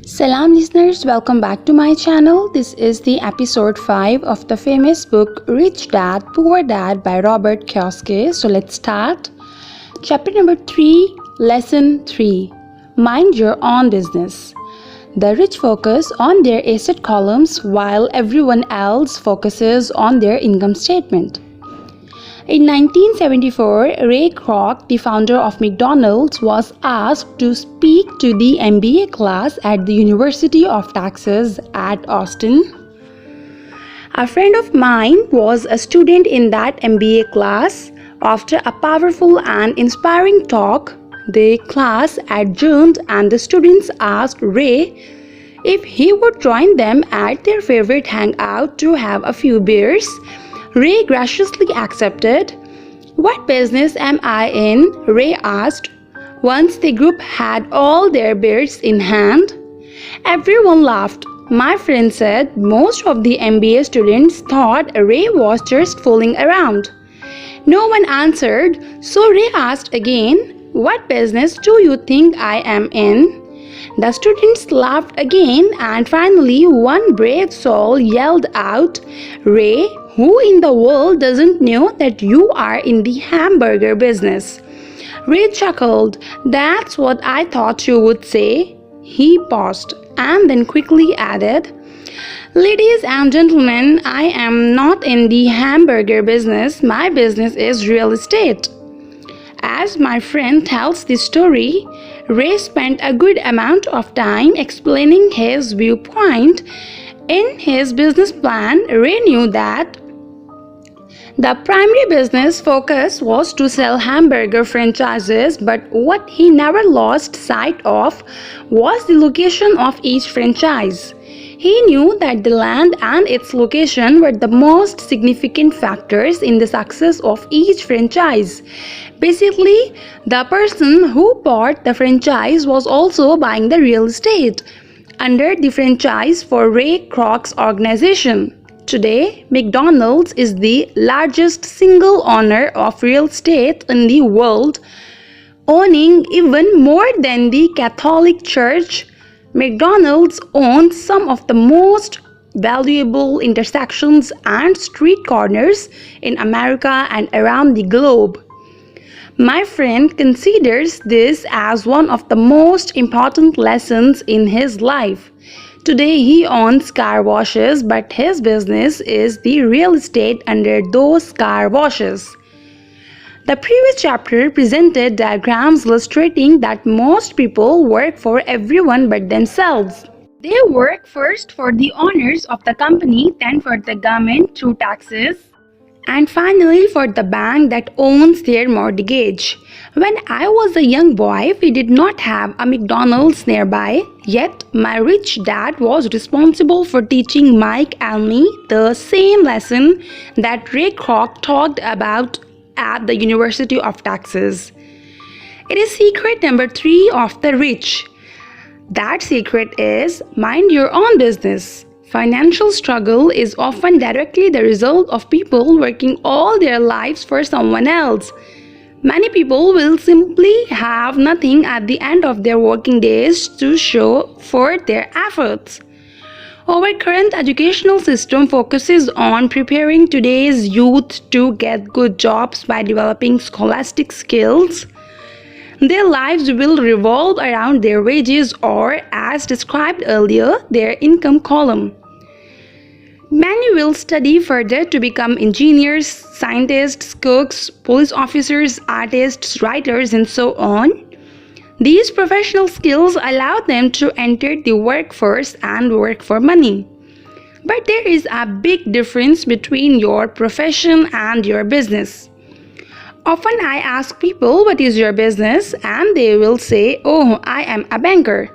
Salam listeners, welcome back to my channel. This is the episode 5 of the famous book Rich Dad Poor Dad by Robert Kiyosaki. So let's start. Chapter number 3, Lesson 3. Mind your own business. The rich focus on their asset columns while everyone else focuses on their income statement. In 1974, Ray Kroc, the founder of McDonald's, was asked to speak to the MBA class at the University of Texas at Austin. A friend of mine was a student in that MBA class. After a powerful and inspiring talk, the class adjourned and the students asked Ray if he would join them at their favorite hangout to have a few beers. Ray graciously accepted. "What business am I in?" Ray asked. Once the group had all their beers in hand, everyone laughed. My friend said most of the MBA students thought Ray was just fooling around. No one answered, so Ray asked again, "What business do you think I am in?" The students laughed again, and finally one brave soul yelled out, "Ray, who in the world doesn't know that you are in the hamburger business?" Ray chuckled. "That's what I thought you would say." He paused and then quickly added, "Ladies and gentlemen, I am not in the hamburger business. My business is real estate." As my friend tells the story, Ray spent a good amount of time explaining his viewpoint. In his business plan, Ray knew that the primary business focus was to sell hamburger franchises, but what he never lost sight of was the location of each franchise. He knew that the land and its location were the most significant factors in the success of each franchise. Basically, the person who bought the franchise was also buying the real estate under the franchise for Ray Kroc's organization. Today, McDonald's is the largest single owner of real estate in the world, owning even more than the Catholic Church. McDonald's owns some of the most valuable intersections and street corners in America and around the globe. My friend considers this as one of the most important lessons in his life. Today he owns car washes, but his business is the real estate under those car washes. The previous chapter presented diagrams illustrating that most people work for everyone but themselves. They work first for the owners of the company, then for the government through taxes, and finally for the bank that owns their mortgage. When I was a young boy, we did not have a McDonald's nearby, yet my rich dad was responsible for teaching Mike and me the same lesson that Ray Kroc talked about at the University of Texas. It is secret number 3 of the rich. That secret is mind your own business. Financial struggle is often directly the result of people working all their lives for someone else. Many people will simply have nothing at the end of their working days to show for their efforts. Our current educational system focuses on preparing today's youth to get good jobs by developing scholastic skills. Their lives will revolve around their wages or, as described earlier, their income column. Many will study further to become engineers, scientists, cooks, police officers, artists, writers, and so on. These professional skills allow them to enter the workforce and work for money. But there is a big difference between your profession and your business. Often I ask people, "What is your business?" and they will say, "Oh, I am a banker."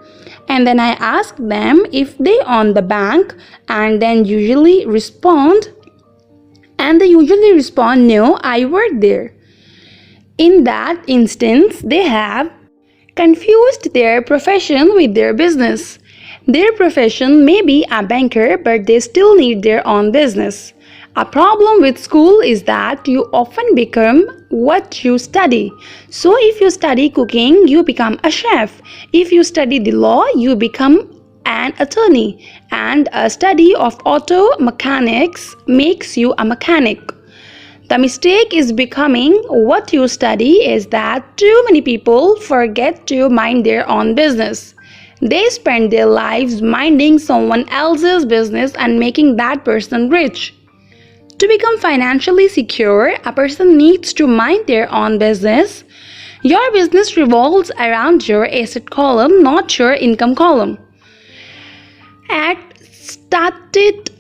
And then I ask them if they own the bank, and then usually respond, "No, I work there." In that instance, they have confused their profession with their business. Their profession may be a banker, but they still need their own business. A problem with school is that you often become what you study. So if you study cooking, you become a chef. If you study the law, you become an attorney, and a study of auto mechanics makes you a mechanic. The mistake is becoming what you study is that too many people forget to mind their own business. They spend their lives minding someone else's business and making that person rich. To become financially secure, a person needs to mind their own business. Your business revolves around your asset column, not your income column. As stated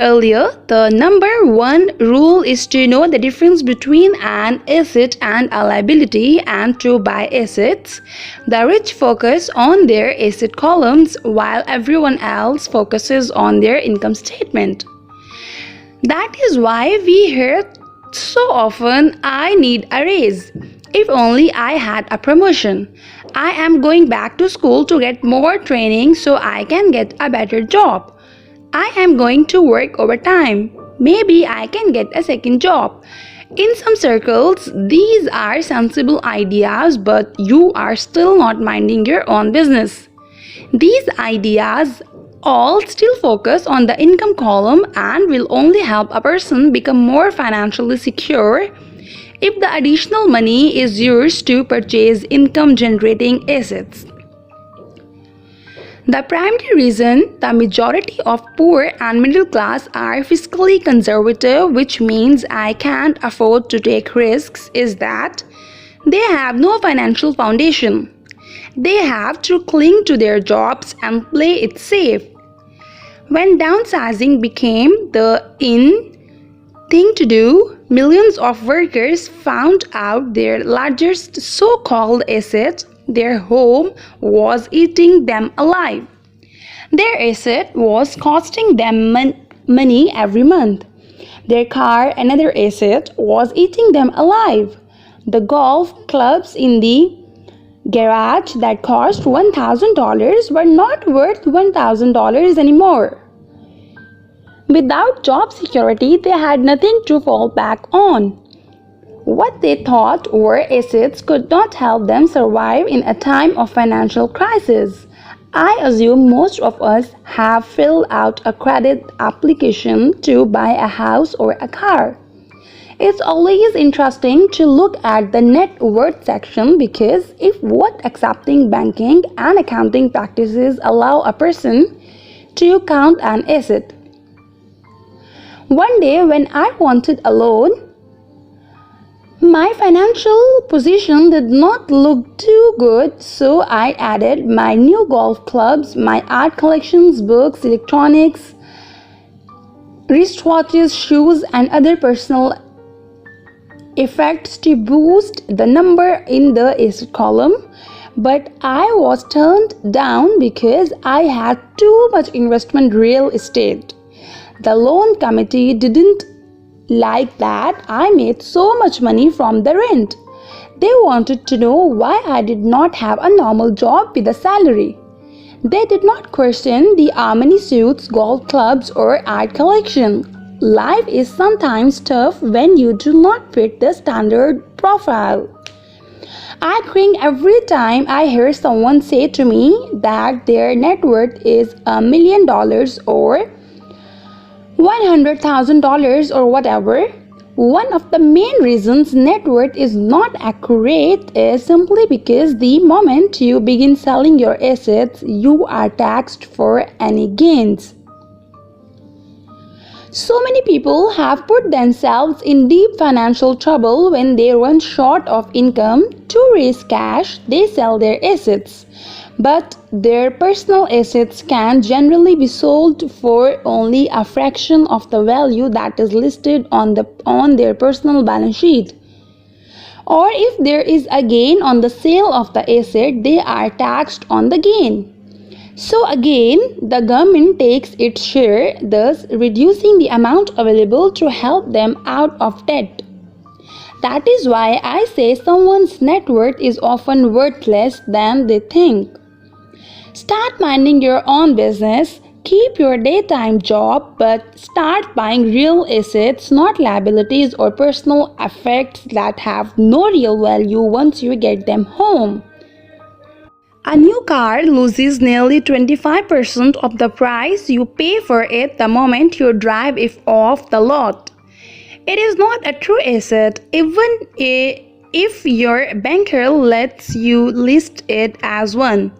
earlier, the number one rule is to know the difference between an asset and a liability and to buy assets. The rich focus on their asset columns while everyone else focuses on their income statement. That is why we hear so often, "I need a raise. If only I had a promotion. I am going back to school to get more training so I can get a better job. I am going to work overtime. Maybe I can get a second job." In some circles, these are sensible ideas, but you are still not minding your own business. These ideas all still focus on the income column and will only help a person become more financially secure if the additional money is used to purchase income generating assets. The primary reason the majority of poor and middle class are fiscally conservative, which means I can't afford to take risks, is that they have no financial foundation. They have to cling to their jobs and play it safe. When downsizing became the in thing to do, millions of workers found out their largest so-called asset, their home, was eating them alive. Their asset was costing them money every month. Their car, another asset, was eating them alive. The golf clubs in the garage that cost $1,000 were not worth $1,000 anymore. Without job security, they had nothing to fall back on. What they thought were assets could not help them survive in a time of financial crisis. I assume most of us have filled out a credit application to buy a house or a car. It's always interesting to look at the net worth section because if what accepting banking and accounting practices allow a person to count an asset. One day when I wanted a loan, my financial position did not look too good, so I added my new golf clubs, my art collections, books, electronics, wristwatches, shoes, and other personal effects to boost the number in the asset column. But I was turned down because I had too much investment real estate. The loan committee didn't like that I made so much money from the rent. They wanted to know why I did not have a normal job with a salary. They did not question the Armani suits, golf clubs, or art collection. Life is sometimes tough when you do not fit the standard profile. I cringe every time I hear someone say to me that their net worth is $1 million or $100,000 or whatever. One of the main reasons net worth is not accurate is simply because the moment you begin selling your assets, you are taxed for any gains. So many people have put themselves in deep financial trouble when they run short of income. To raise cash, they sell their assets. But their personal assets can generally be sold for only a fraction of the value that is listed on their personal balance sheet. Or if there is a gain on the sale of the asset, they are taxed on the gain. So again, the government takes its share, thus reducing the amount available to help them out of debt. That is why I say someone's net worth is often worth less than they think. Start minding your own business, keep your daytime job, but start buying real assets, not liabilities or personal effects that have no real value once you get them home. A new car loses nearly 25% of the price you pay for it the moment you drive it off the lot. It is not a true asset, even if your banker lets you list it as one.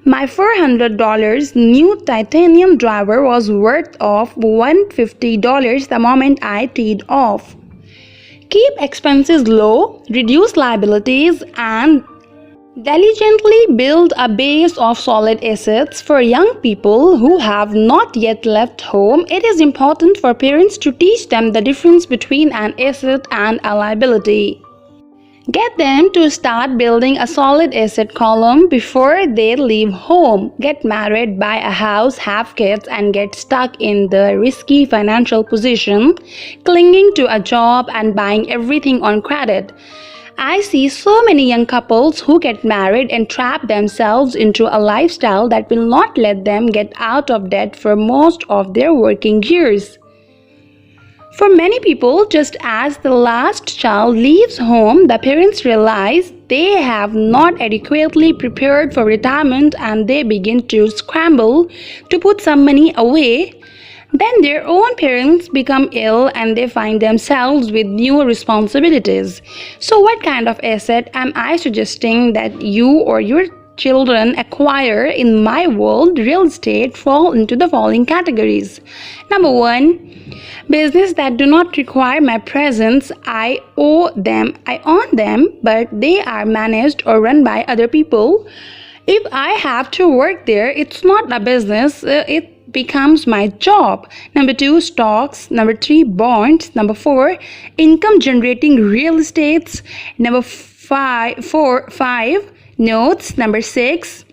My $400 new titanium driver was worth of $150 the moment I teed off. Keep expenses low, reduce liabilities, and diligently build a base of solid assets. For young people who have not yet left home, it is important for parents to teach them the difference between an asset and a liability. Get them to start building a solid asset column before they leave home, get married, buy a house, have kids, and get stuck in the risky financial position, clinging to a job and buying everything on credit. I see so many young couples who get married and trap themselves into a lifestyle that will not let them get out of debt for most of their working years. For many people, just as the last child leaves home, the parents realize they have not adequately prepared for retirement and they begin to scramble to put some money away. Then their own parents become ill and they find themselves with new responsibilities. So what kind of asset am I suggesting that you or your children acquire? In my world, real estate fall into the following categories. Number 1, business that do not require my presence. I own them, but they are managed or run by other people. If I have to work there, it's not a business, it becomes my job. Number 2, stocks. Number 3, bonds. Number 4, income generating real estates. Number 5, notes. Number 6,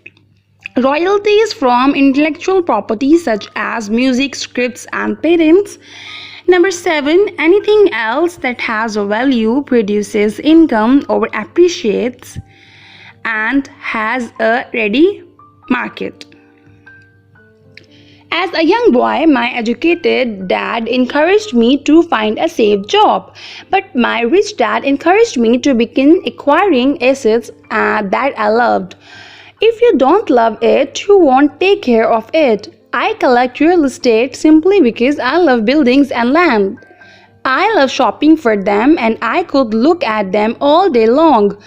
royalties from intellectual property such as music, scripts, and patents. Number 7, anything else that has a value, produces income, or appreciates, and has a ready market. As a young boy, my educated dad encouraged me to find a safe job, but my rich dad encouraged me to begin acquiring assets that I loved. If you don't love it, you won't take care of it. I collect real estate simply because I love buildings and land. I love shopping for them and I could look at them all day long.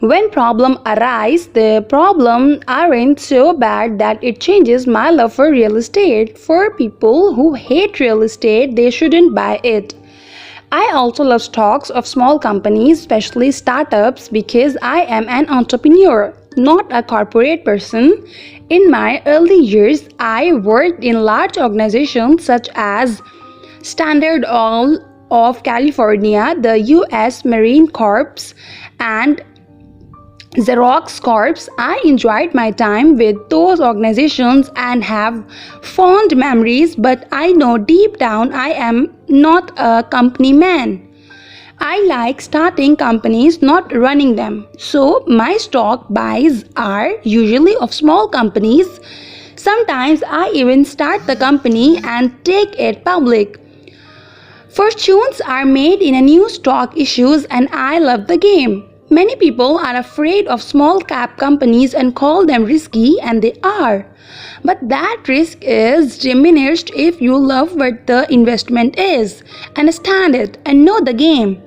When problems arise, the problems aren't so bad that it changes my love for real estate. For people who hate real estate, they shouldn't buy it. I also love stocks of small companies, especially startups, because I am an entrepreneur, not a corporate person. In my early years, I worked in large organizations such as Standard Oil of California, the U.S. Marine Corps, and Xerox Corps. I enjoyed my time with those organizations and have fond memories, but I know deep down I am not a company man. I like starting companies, not running them. So my stock buys are usually of small companies. Sometimes I even start the company and take it public. Fortunes are made in a new stock issues and I love the game. Many people are afraid of small cap companies and call them risky, and they are. But that risk is diminished if you love what the investment is, understand it, and know the game.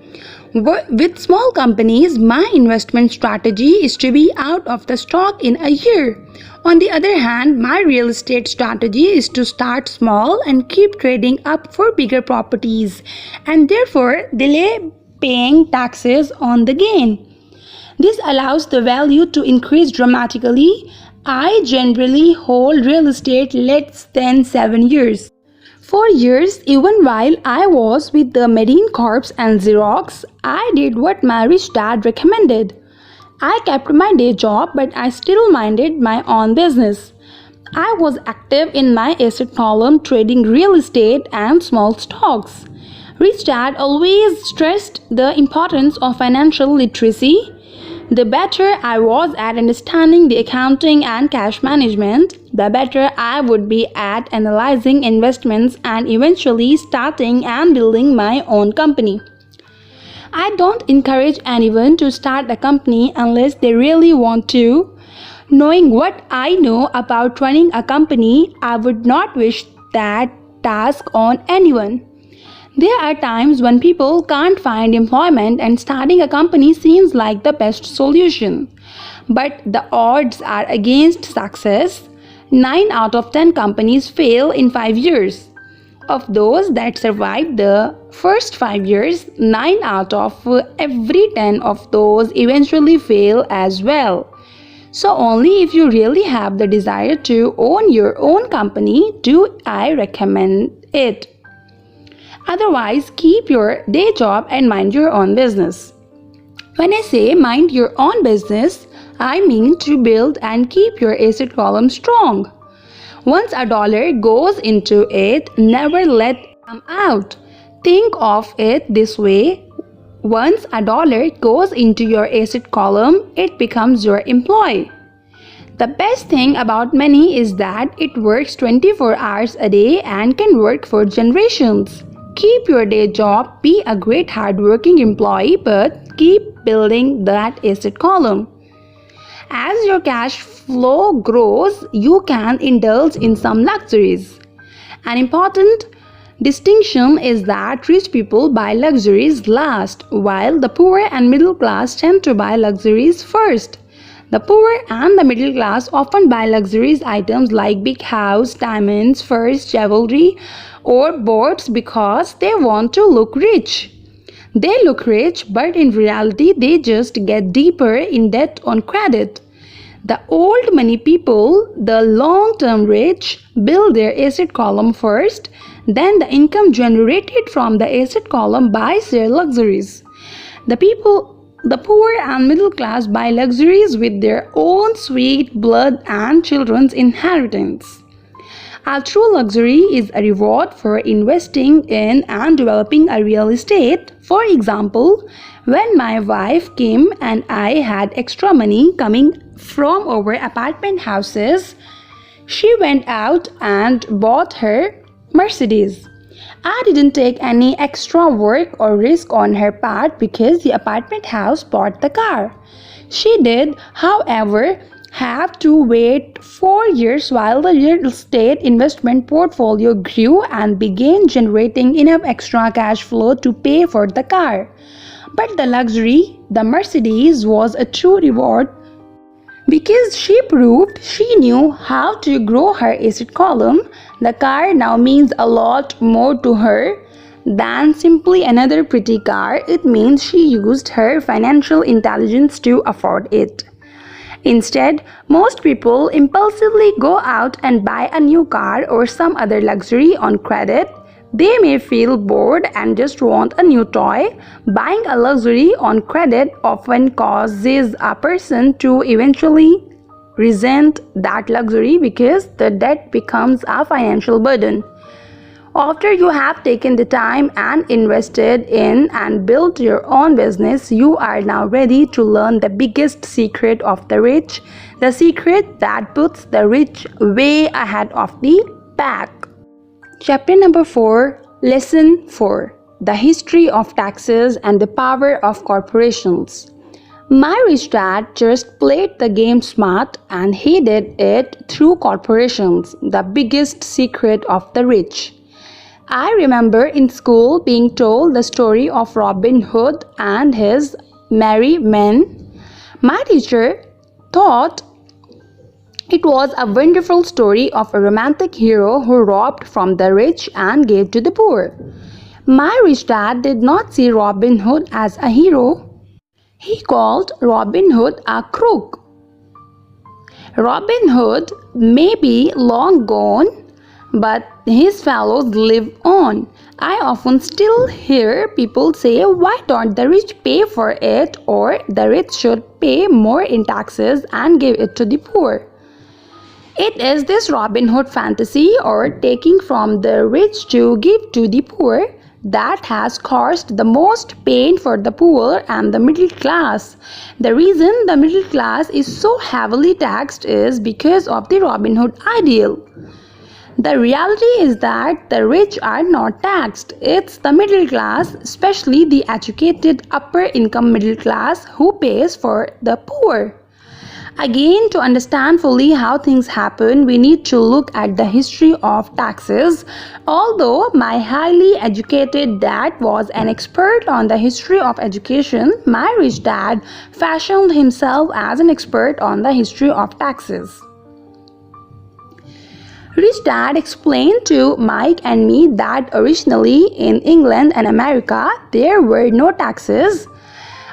With small companies, my investment strategy is to be out of the stock in a year. On the other hand, my real estate strategy is to start small and keep trading up for bigger properties, and therefore delay paying taxes on the gain. This allows the value to increase dramatically. I generally hold real estate less than 7 years. For years, even while I was with the Marine Corps and Xerox, I did what my rich dad recommended. I kept my day job, but I still minded my own business. I was active in my asset column, trading real estate and small stocks. Rich dad always stressed the importance of financial literacy. The better I was at understanding the accounting and cash management, the better I would be at analyzing investments and eventually starting and building my own company. I don't encourage anyone to start a company unless they really want to. Knowing what I know about running a company, I would not wish that task on anyone. There are times when people can't find employment and starting a company seems like the best solution. But the odds are against success. 9 out of 10 companies fail in 5 years. Of those that survive the first 5 years, 9 out of every 10 of those eventually fail as well. So only if you really have the desire to own your own company do I recommend it. Otherwise, keep your day job and mind your own business. When I say mind your own business, I mean to build and keep your asset column strong. Once a dollar goes into it, never let it come out. Think of it this way. Once a dollar goes into your asset column, it becomes your employee. The best thing about money is that it works 24 hours a day and can work for generations. Keep your day job, be a great hardworking employee, but keep building that asset column. As your cash flow grows, you can indulge in some luxuries. An important distinction is that rich people buy luxuries last, while the poor and middle class tend to buy luxuries first. The poor and the middle class often buy luxuries items like big house, diamonds, furs, jewelry, or boats because they want to look rich. They look rich, but in reality, they just get deeper in debt on credit. The old money people, the long-term rich, build their asset column first, then the income generated from the asset column buys their luxuries. The poor and middle class buy luxuries with their own sweat, blood, and children's inheritance. A true luxury is a reward for investing in and developing a real estate. For example, when my wife Kim and I had extra money coming from our apartment houses, she went out and bought her Mercedes. I didn't take any extra work or risk on her part because the apartment house bought the car. She did, however, have to wait 4 years while the real estate investment portfolio grew and began generating enough extra cash flow to pay for the car. But the luxury, the Mercedes, was a true reward because she proved she knew how to grow her asset column. The car now means a lot more to her than simply another pretty car. It means she used her financial intelligence to afford it. Instead, most people impulsively go out and buy a new car or some other luxury on credit. They may feel bored and just want a new toy. Buying a luxury on credit often causes a person to eventually resent that luxury because the debt becomes a financial burden. After you have taken the time and invested in and built your own business, you are now ready to learn the biggest secret of the rich, the secret that puts the rich way ahead of the pack. Chapter number 4, Lesson 4, The History of Taxes and the Power of Corporations. My rich dad just played the game smart and he did it through corporations, the biggest secret of the rich. I remember in school being told the story of Robin Hood and his merry men. My teacher thought it was a wonderful story of a romantic hero who robbed from the rich and gave to the poor. My rich dad did not see Robin Hood as a hero. He called Robin Hood a crook. Robin Hood may be long gone, but his fellows live on. I often still hear people say, why don't the rich pay for it, or the rich should pay more in taxes and give it to the poor. It is this Robin Hood fantasy, or taking from the rich to give to the poor, that has caused the most pain for the poor and the middle class. The reason the middle class is so heavily taxed is because of the Robin Hood ideal. The reality is that the rich are not taxed. It's the middle class, especially the educated upper income middle class, who pays for the poor. Again, to understand fully how things happen, we need to look at the history of taxes. Although my highly educated dad was an expert on the history of education, my rich dad fashioned himself as an expert on the history of taxes. Rich Dad explained to Mike and me that originally in England and America there were no taxes.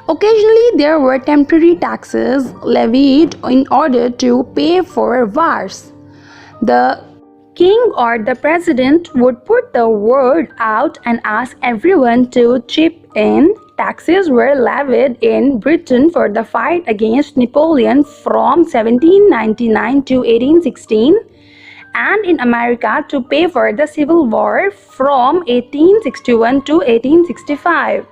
Occasionally there were temporary taxes levied in order to pay for wars. The king or the president would put the word out and ask everyone to chip in. Taxes were levied in Britain for the fight against Napoleon from 1799 to 1816. And in America to pay for the Civil War from 1861 to 1865.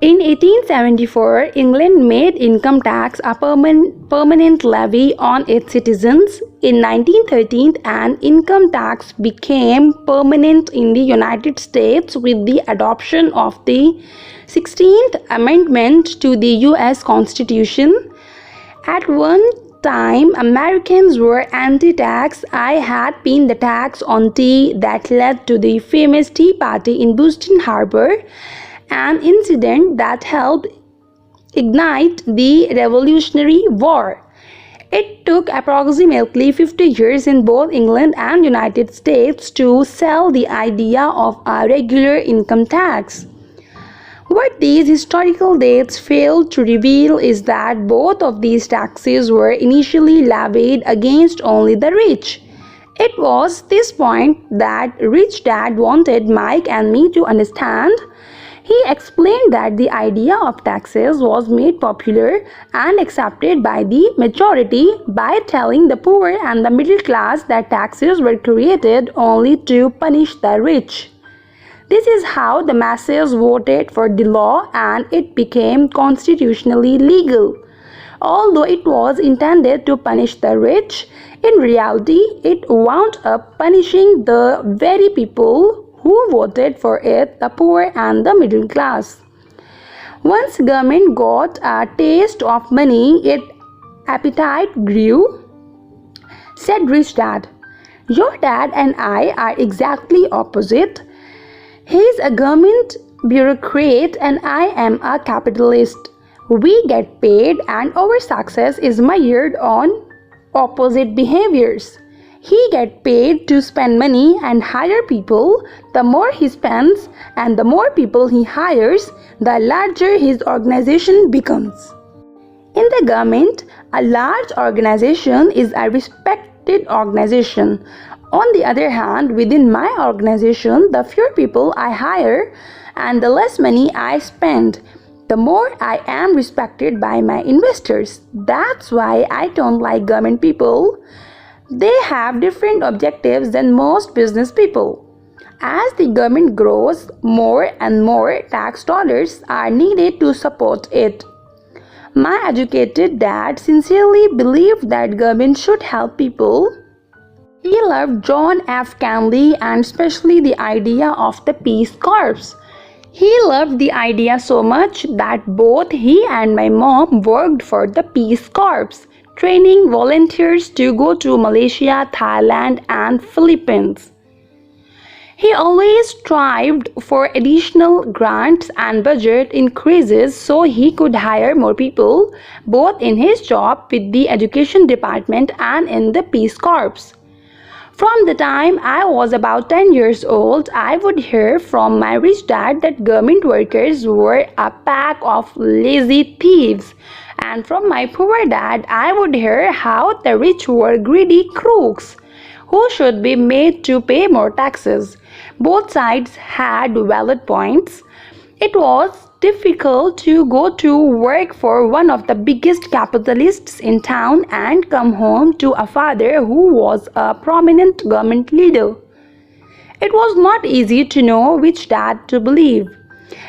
In 1874, England made income tax a permanent levy on its citizens. In 1913, an income tax became permanent in the United States with the adoption of the 16th Amendment to the U.S. Constitution. At one time, Americans were anti-tax. I had been the tax on tea that led to the famous Tea Party in Boston Harbor, an incident that helped ignite the Revolutionary War. It took approximately 50 years in both England and United States to sell the idea of a regular income tax. What these historical dates fail to reveal is that both of these taxes were initially levied against only the rich. It was this point that Rich Dad wanted Mike and me to understand. He explained that the idea of taxes was made popular and accepted by the majority by telling the poor and the middle class that taxes were created only to punish the rich. This is how the masses voted for the law and it became constitutionally legal. Although it was intended to punish the rich, in reality it wound up punishing the very people who voted for it, the poor and the middle class. Once government got a taste of money, its appetite grew, said Rich Dad. Your dad and I are exactly opposite. He is a government bureaucrat and I am a capitalist. We get paid and our success is measured on opposite behaviors. He gets paid to spend money and hire people. The more he spends and the more people he hires, the larger his organization becomes. In the government, a large organization is a respected organization. On the other hand, within my organization, the fewer people I hire and the less money I spend, the more I am respected by my investors. That's why I don't like government people. They have different objectives than most business people. As the government grows, more and more tax dollars are needed to support it. My educated dad sincerely believed that government should help people. He loved John F. Kennedy and especially the idea of the Peace Corps. He loved the idea so much that both he and my mom worked for the Peace Corps, training volunteers to go to Malaysia, Thailand, and Philippines. He always strived for additional grants and budget increases so he could hire more people, both in his job with the Education Department and in the Peace Corps. From the time I was about 10 years old, I would hear from my rich dad that government workers were a pack of lazy thieves. And from my poor dad, I would hear how the rich were greedy crooks who should be made to pay more taxes. Both sides had valid points. It was difficult to go to work for one of the biggest capitalists in town and come home to a father who was a prominent government leader. It was not easy to know which dad to believe.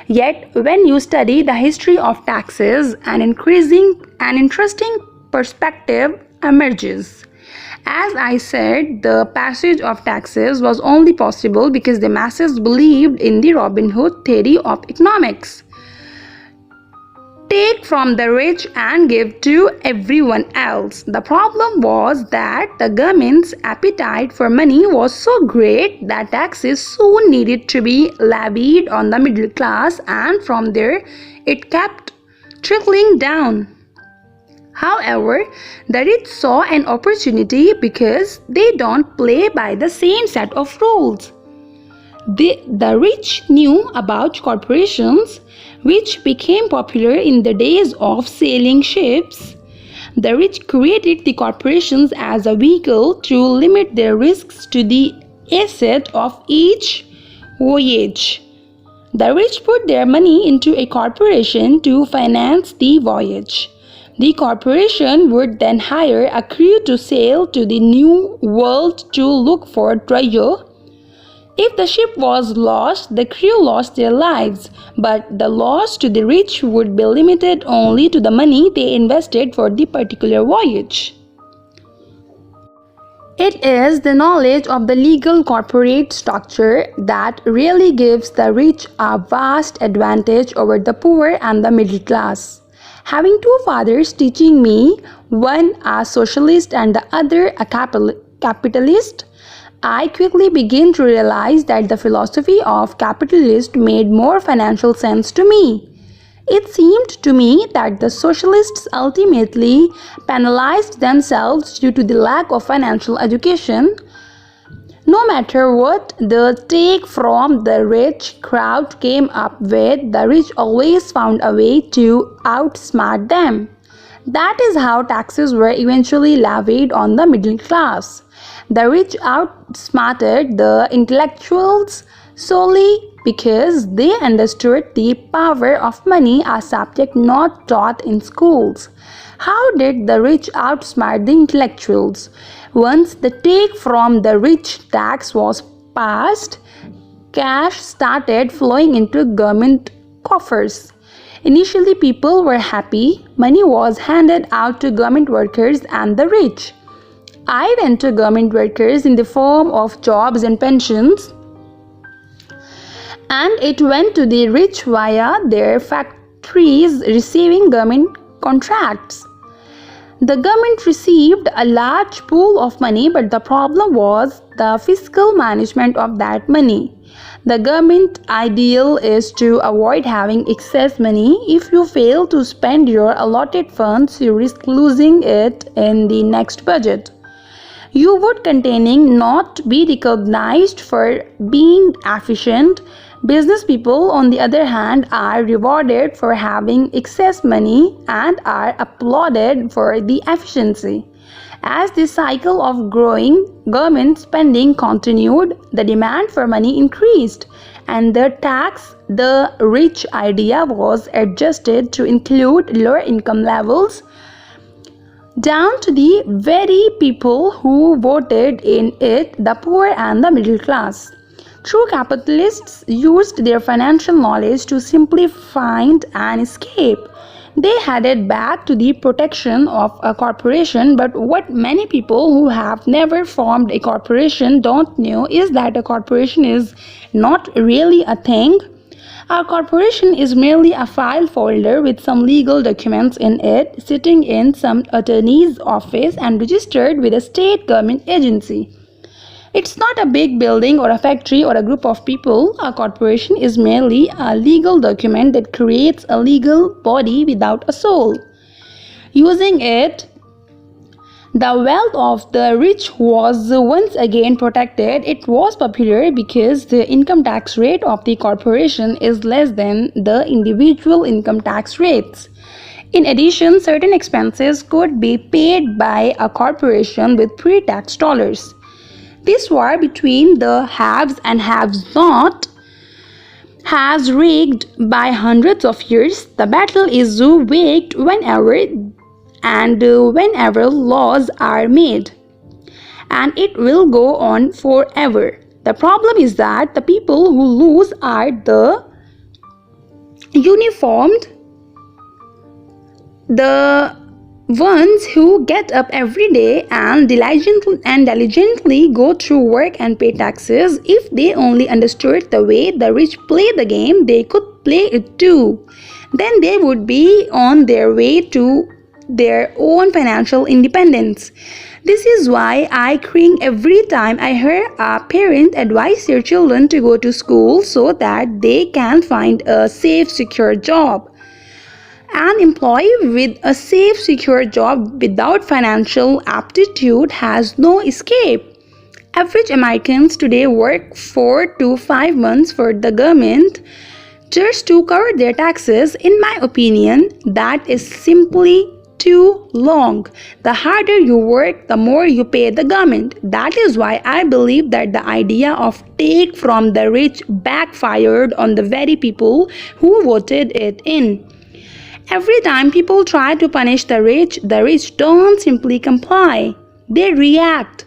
Yet, when you study the history of taxes, an interesting perspective emerges. As I said, the passage of taxes was only possible because the masses believed in the Robin Hood theory of economics. take from the rich and give to everyone else. The problem was that the government's appetite for money was so great that taxes soon needed to be levied on the middle class, and from there it kept trickling down. However, the rich saw an opportunity because they don't play by the same set of rules. The rich knew about corporations, which became popular in the days of sailing ships. The rich created the corporations as a vehicle to limit their risks to the asset of each voyage. The rich put their money into a corporation to finance the voyage. The corporation would then hire a crew to sail to the New World to look for treasure. If the ship was lost, the crew lost their lives, but the loss to the rich would be limited only to the money they invested for the particular voyage. It is the knowledge of the legal corporate structure that really gives the rich a vast advantage over the poor and the middle class. Having two fathers teaching me, one a socialist and the other a capitalist, I quickly began to realize that the philosophy of capitalist made more financial sense to me. It seemed to me that the socialists ultimately penalized themselves due to the lack of financial education. No matter what the take from the rich crowd came up with, the rich always found a way to outsmart them. That is how taxes were eventually levied on the middle class. The rich outsmarted the intellectuals solely because they understood the power of money, a subject not taught in schools. How did the rich outsmart the intellectuals? Once the take from the rich tax was passed, cash started flowing into government coffers. Initially, people were happy. Money was handed out to government workers and the rich. I went to government workers in the form of jobs and pensions, and it went to the rich via their factories receiving government contracts. The government received a large pool of money, but the problem was the fiscal management of that money. The government ideal is to avoid having excess money. If you fail to spend your allotted funds, you risk losing it in the next budget. You would containing not be recognized for being efficient. Business people, on the other hand, are rewarded for having excess money and are applauded for the efficiency. As the cycle of growing government spending continued, the demand for money increased, and the tax the rich idea was adjusted to include lower income levels down to the very people who voted in it, the poor and the middle class. True capitalists used their financial knowledge to simply find an escape. They headed back to the protection of a corporation, but what many people who have never formed a corporation don't know is that a corporation is not really a thing. A corporation is merely a file folder with some legal documents in it, sitting in some attorney's office and registered with a state government agency. It's not a big building or a factory or a group of people. A corporation is merely a legal document that creates a legal body without a soul. Using it, the wealth of the rich was once again protected. It was popular because the income tax rate of the corporation is less than the individual income tax rates. In addition, certain expenses could be paid by a corporation with pre-tax dollars. This war between the haves and have-not has raged by hundreds of years. The battle is waged whenever laws are made, and it will go on forever. The problem is that the people who lose are the uniformed, the ones who get up every day and diligently go through work and pay taxes. If they only understood the way the rich play the game, they could play it too. then they would be on their way to their own financial independence. This is why I cringe every time I hear a parent advise their children to go to school so that they can find a safe, secure job. An employee with a safe, secure job without financial aptitude has no escape. Average Americans today work 4 to 5 months for the government just to cover their taxes. In my opinion, that is simply too long. The harder you work, the more you pay the government. That is why I believe that the idea of take from the rich backfired on the very people who voted it in. Every time people try to punish the rich don't simply comply. They react.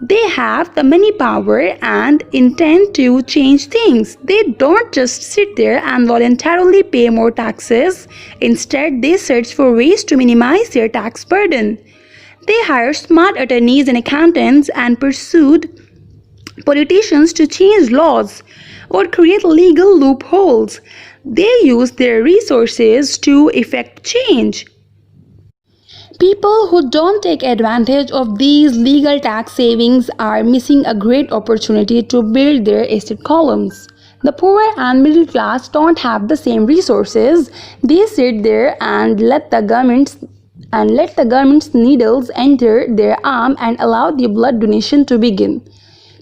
They have the money, power, and intend to change things. They don't just sit there and voluntarily pay more taxes. Instead, they search for ways to minimize their tax burden. They hire smart attorneys and accountants and pursued politicians to change laws or create legal loopholes. They use their resources to effect change. People who don't take advantage of these legal tax savings are missing a great opportunity to build their asset columns. The poor and middle class don't have the same resources. They sit there and let the government's needles enter their arm and allow the blood donation to begin.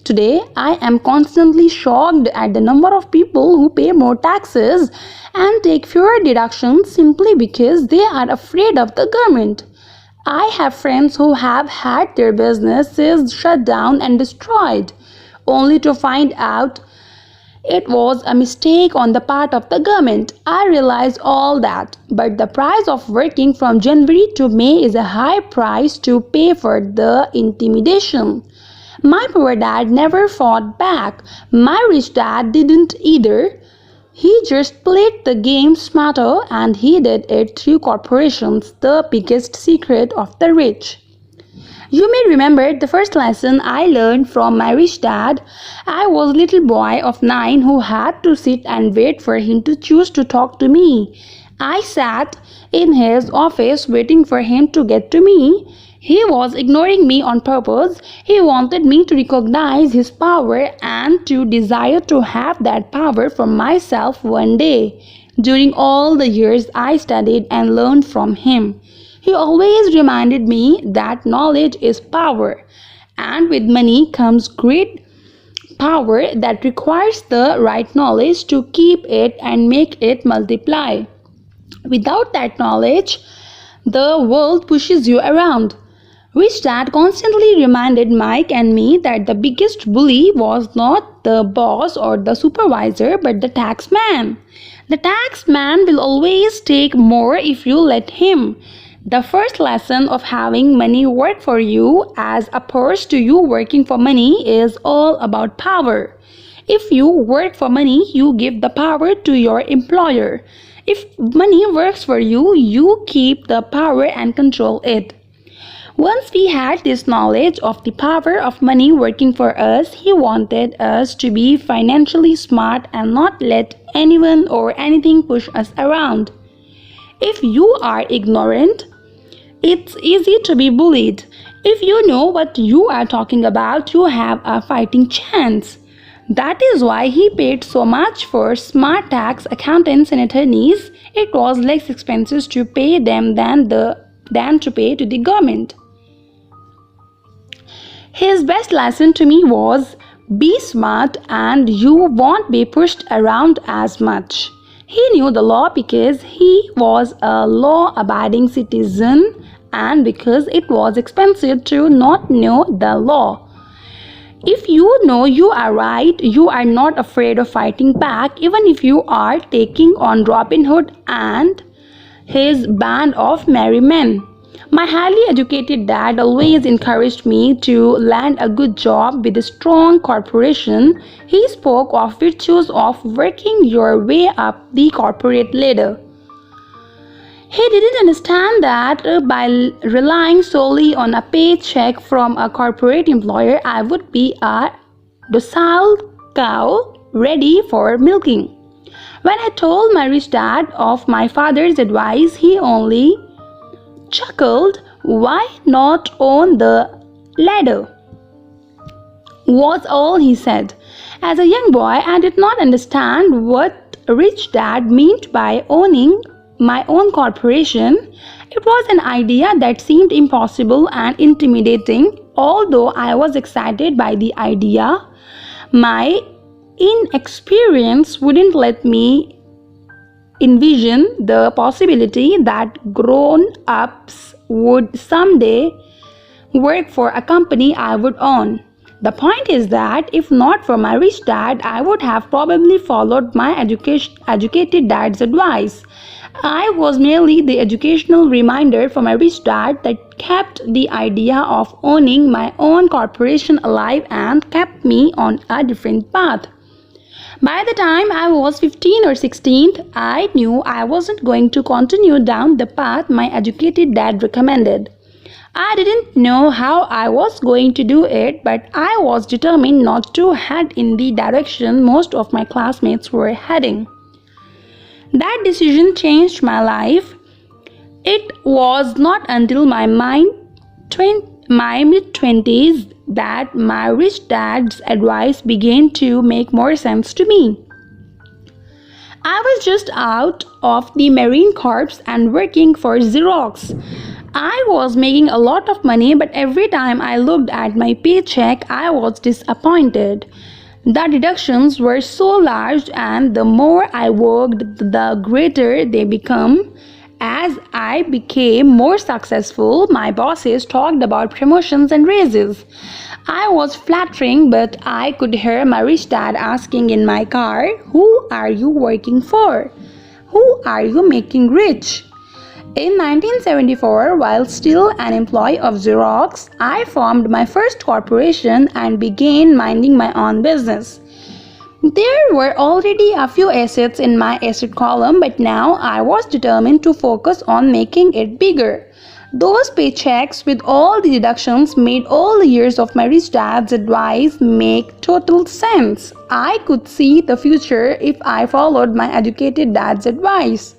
Today, I am constantly shocked at the number of people who pay more taxes and take fewer deductions simply because they are afraid of the government. I have friends who have had their businesses shut down and destroyed, only to find out it was a mistake on the part of the government. I realize all that, but the price of working from January to May is a high price to pay for the intimidation. My poor dad never fought back. My rich dad didn't either. He just played the game smarter, and he did it through corporations, the biggest secret of the rich. You may remember the first lesson I learned from my rich dad. I was a little boy of 9 who had to sit and wait for him to choose to talk to me. I sat in his office waiting for him to get to me. He was ignoring me on purpose. He wanted me to recognize his power and to desire to have that power for myself one day. During all the years I studied and learned from him, he always reminded me that knowledge is power, and with money comes great power that requires the right knowledge to keep it and make it multiply. Without that knowledge, the world pushes you around. Rich Dad constantly reminded Mike and me that the biggest bully was not the boss or the supervisor but the tax man. The tax man will always take more if you let him. The first lesson of having money work for you as opposed to you working for money is all about power. If you work for money, you give the power to your employer. If money works for you, you keep the power and control it. Once we had this knowledge of the power of money working for us, he wanted us to be financially smart and not let anyone or anything push us around. If you are ignorant, it's easy to be bullied. If you know what you are talking about, you have a fighting chance. That is why he paid so much for smart tax accountants and attorneys. It was less expensive to pay them than to pay to the government. His best lesson to me was be smart and you won't be pushed around as much. He knew the law because he was a law-abiding citizen and because it was expensive to not know the law. If you know you are right, you are not afraid of fighting back, even if you are taking on Robin Hood and his band of merry men. My highly educated dad always encouraged me to land a good job with a strong corporation. He spoke of virtues of working your way up the corporate ladder. He didn't understand that by relying solely on a paycheck from a corporate employer, I would be a docile cow ready for milking. When I told my rich dad of my father's advice, he only chuckled. Why not own the ladder? Was all he said. As a young boy, I did not understand what rich dad meant by owning my own corporation. It was an idea that seemed impossible and intimidating. Although I was excited by the idea, my inexperience wouldn't let me envision the possibility that grown-ups would someday work for a company I would own. The point is that if not for my rich dad, I would have probably followed my educated dad's advice. I was merely the educational reminder for my rich dad that kept the idea of owning my own corporation alive and kept me on a different path. By the time I was 15 or 16, I knew I wasn't going to continue down the path my educated dad recommended. I didn't know how I was going to do it, but I was determined not to head in the direction most of my classmates were heading. That decision changed my life. It was not until my mid-20s that my rich dad's advice began to make more sense to me. I was just out of the Marine Corps and working for Xerox. I was making a lot of money, but every time I looked at my paycheck, I was disappointed. The deductions were so large, and the more I worked, the greater they became. As I became more successful, my bosses talked about promotions and raises. I was flattering, but I could hear my rich dad asking in my car, "Who are you working for? Who are you making rich?" In 1974, while still an employee of Xerox, I formed my first corporation and began minding my own business. There were already a few assets in my asset column, but now I was determined to focus on making it bigger. Those paychecks with all the deductions made all the years of my rich dad's advice make total sense. I could see the future if I followed my educated dad's advice.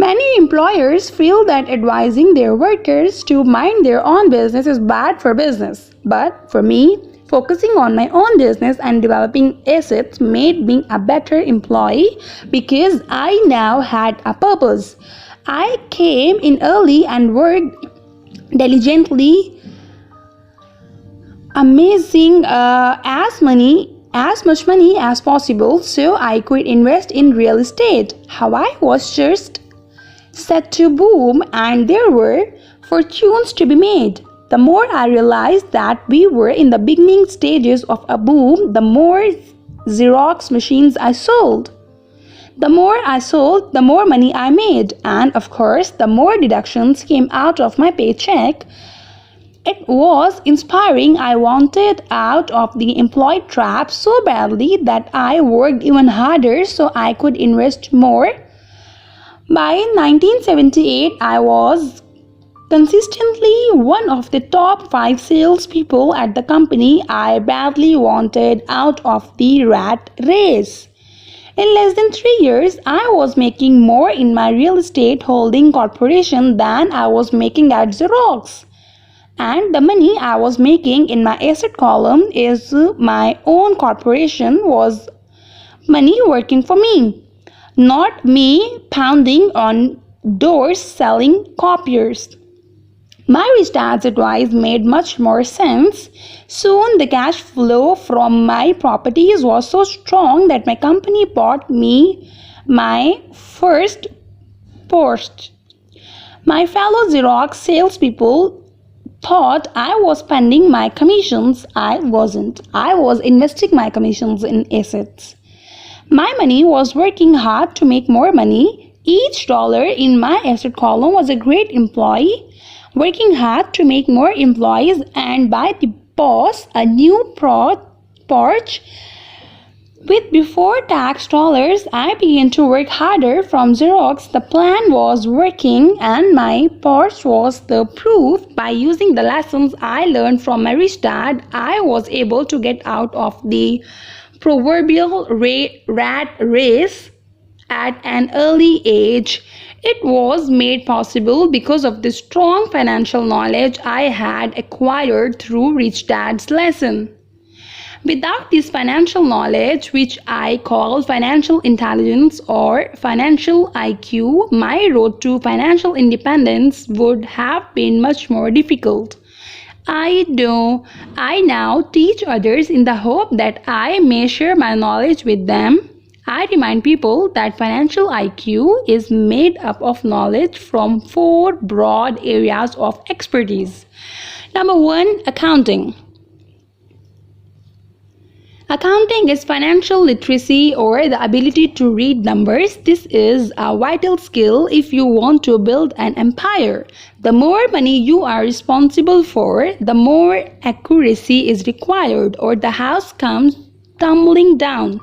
Many employers feel that advising their workers to mind their own business is bad for business. But for me, focusing on my own business and developing assets made me a better employee because I now had a purpose. I came in early and worked diligently, amassing as much money as possible so I could invest in real estate. Hawaii was just set to boom, and there were fortunes to be made. The more I realized that we were in the beginning stages of a boom, the more Xerox machines I sold. The more I sold, the more money I made, and of course, the more deductions came out of my paycheck. It was inspiring. I wanted out of the employee trap so badly that I worked even harder so I could invest more. By 1978, I was consistently one of the top 5 salespeople at the company. I badly wanted out of the rat race. In less than 3 years, I was making more in my real estate holding corporation than I was making at Xerox. And the money I was making in my asset column is my own corporation was money working for me. Not me pounding on doors selling copiers. My rich dad's advice made much more sense. Soon the cash flow from my properties was so strong that my company bought me my first Porsche. My fellow Xerox salespeople thought I was spending my commissions. I wasn't. I was investing my commissions in assets. My money was working hard to make more money. Each dollar in my asset column was a great employee working hard to make more employees and buy the boss a new Porsche. With before tax dollars, I began to work harder from Xerox. The plan was working and my Porsche was the proof. By using the lessons I learned from my rich dad, I was able to get out of the proverbial rat race at an early age. It was made possible because of the strong financial knowledge I had acquired through Rich Dad's lesson. Without this financial knowledge, which I call financial intelligence or financial IQ, my road to financial independence would have been much more difficult. I now teach others in the hope that I may share my knowledge with them. I remind people that financial IQ is made up of knowledge from four broad areas of expertise. Number one, accounting. Accounting is financial literacy or the ability to read numbers. This is a vital skill if you want to build an empire. The more money you are responsible for, the more accuracy is required or the house comes tumbling down.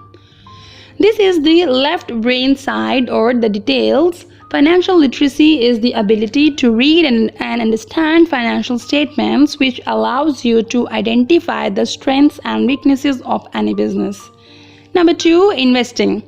This is the left brain side or the details. Financial literacy is the ability to read and understand financial statements, which allows you to identify the strengths and weaknesses of any business. Number two, investing.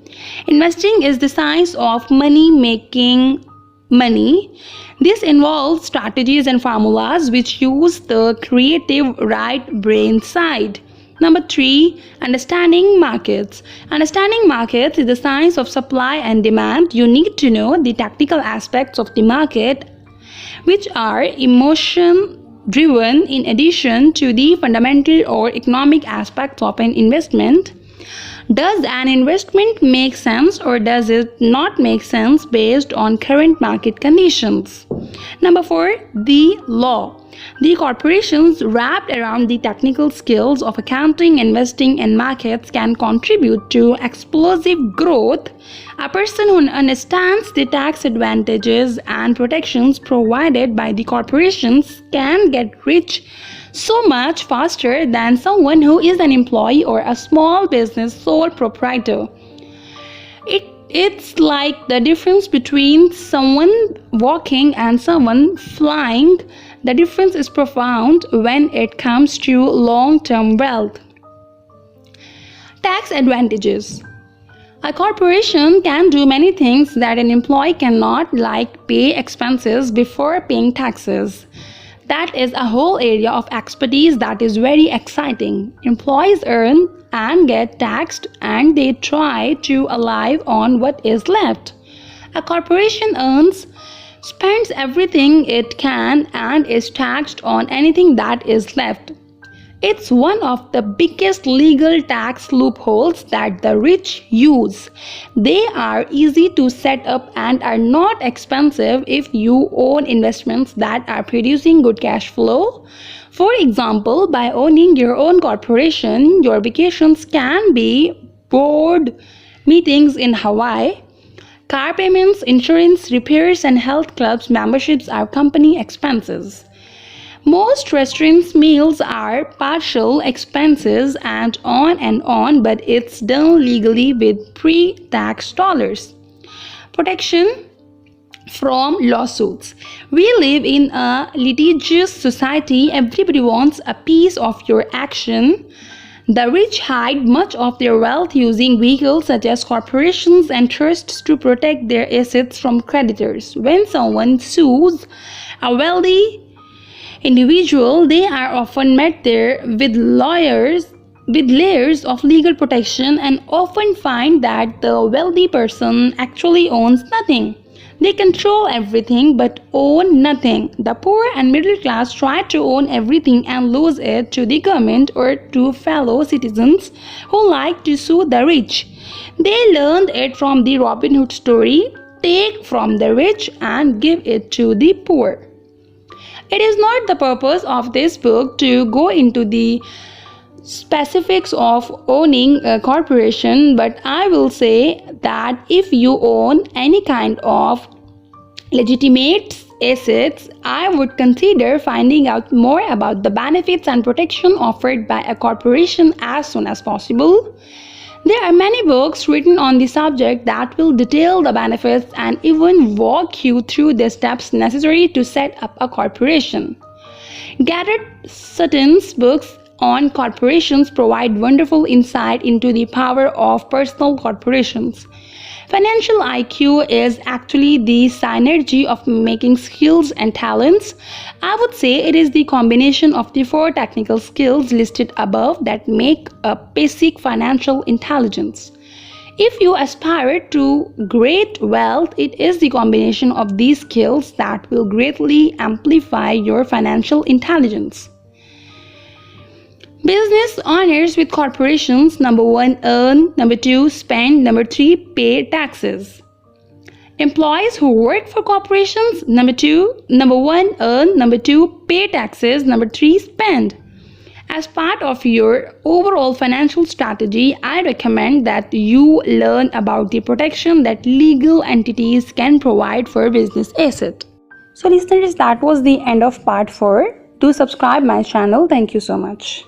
Investing is the science of making money. This involves strategies and formulas which use the creative right brain side. Number three, understanding markets. Understanding markets is the science of supply and demand. You need to know the tactical aspects of the market, which are emotion driven in addition to the fundamental or economic aspects of an investment. Does an investment make sense or does it not make sense based on current market conditions? Number four, the law. The corporations wrapped around the technical skills of accounting, investing, and markets can contribute to explosive growth. A person who understands the tax advantages and protections provided by the corporations can get rich so much faster than someone who is an employee or a small business sole proprietor. It's like the difference between someone walking and someone flying. The difference is profound when it comes to long-term wealth. Tax advantages. A corporation can do many things that an employee cannot, like pay expenses before paying taxes. That is a whole area of expertise that is very exciting. Employees earn and get taxed and they try to alive on what is left. A corporation spends everything it can and is taxed on anything that is left. It's one of the biggest legal tax loopholes that the rich use. They are easy to set up and are not expensive if you own investments that are producing good cash flow. For example, by owning your own corporation, your vacations can be board meetings in Hawaii. Car payments, insurance, repairs, and health clubs memberships are company expenses. Most restaurants' meals are partial expenses and on, but it's done legally with pre-tax dollars. Protection from lawsuits. We live in a litigious society. Everybody wants a piece of your action. The rich hide much of their wealth using vehicles such as corporations and trusts to protect their assets from creditors. When someone sues a wealthy individual, they are often met there with layers of legal protection and often find that the wealthy person actually owns nothing. They control everything but own nothing. The poor and middle class try to own everything and lose it to the government or to fellow citizens who like to sue the rich. They learned it from the Robin Hood story: take from the rich and give it to the poor. It is not the purpose of this book to go into the specifics of owning a corporation, but I will say that if you own any kind of legitimate assets, I would consider finding out more about the benefits and protection offered by a corporation as soon as possible. There are many books written on the subject that will detail the benefits and even walk you through the steps necessary to set up a corporation. Garrett Sutton's books on corporations provide wonderful insight into the power of personal corporations. Financial IQ is actually the synergy of making skills and talents. I would say it is the combination of the 4 technical skills listed above that make up basic financial intelligence. If you aspire to great wealth, it is the combination of these skills that will greatly amplify your financial intelligence. Business owners with corporations: number 1, earn; number 2, spend; number 3, pay taxes. Employees who work for corporations: number 1, earn; number 2, pay taxes; number 3, spend. As part of your overall financial strategy, I recommend that you learn about the protection that legal entities can provide for business assets. So listeners, that was the end of part 4. Do subscribe my channel. Thank you so much.